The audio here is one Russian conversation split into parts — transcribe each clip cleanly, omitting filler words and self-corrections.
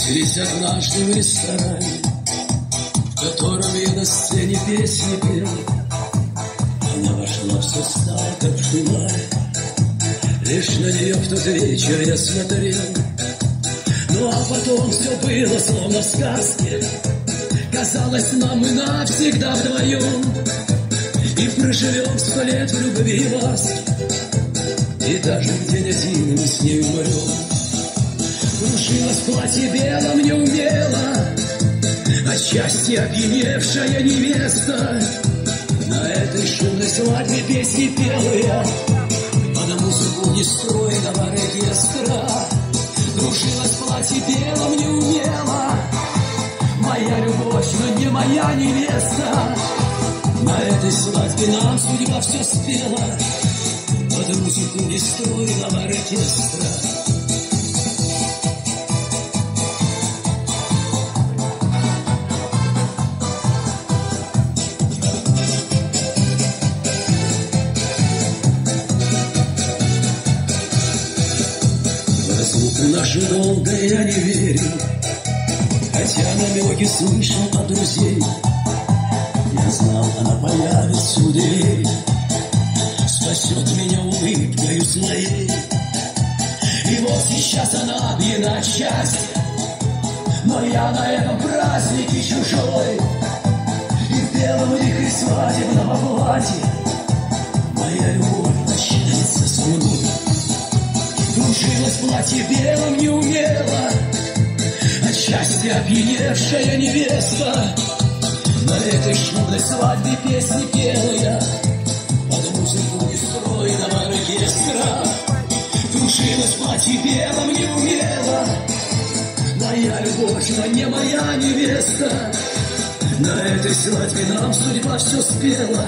Встретились однажды в ресторане, в котором я на сцене песни пел. Она вошла, все стало как в тумане, лишь на нее в тот вечер я смотрел. Ну а потом все было словно в сказке. Казалось, нам мы навсегда вдвоем и проживем 100 лет в любви и ласке. И даже в день один мы с ней умрем. Кружилась в платье белом неумело, от счастья опьяневшая невеста. На этой шумной свадьбе песни пела я под музыку нестройного оркестра. Кружилась в платье белом неумело, моя любовь, но не моя невеста. На этой свадьбе нам судьба все спела под музыку нестройного оркестра. В нашу долгое я не верил, хотя намеки слышал от друзей. Я знал, она появится у двери, спасет меня улыбкою своей. И вот сейчас она объята от счастья, но я на этом празднике чужой. И в белом вихре свадебного платья моя любовь прощается со мной. Кружилась в платье белом неумело, от счастья опьяневшая невеста. На этой шумной свадьбе песни пела я под музыку нестройного оркестра. Кружилась в платье белом неумело, моя любовь, но не моя невеста. На этой свадьбе нам судьба все спела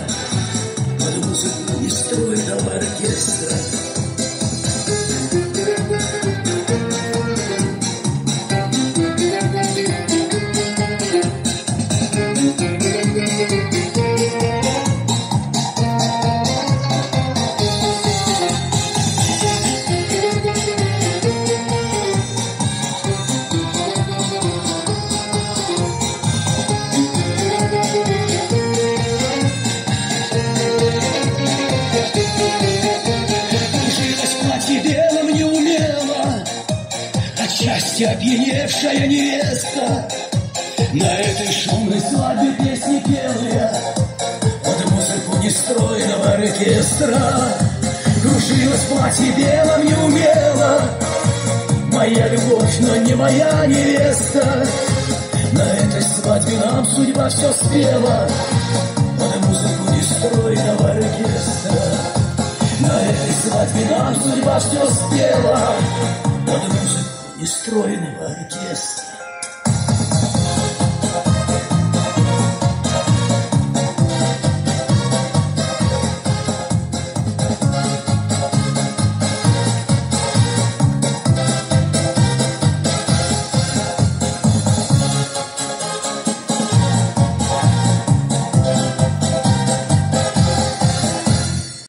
под музыку нестройного оркестра. Белым неумело, от счастья опьяневшая невеста. На этой шумной свадьбе песни пел я под музыку нестройного оркестра. Кружилась в платье белом неумело, моя любовь, но не моя невеста. На этой свадьбе нам судьба все спела под музыку нестройного оркестра. На этой свадьбе нам судьба все спела под музыку нестройного оркестра.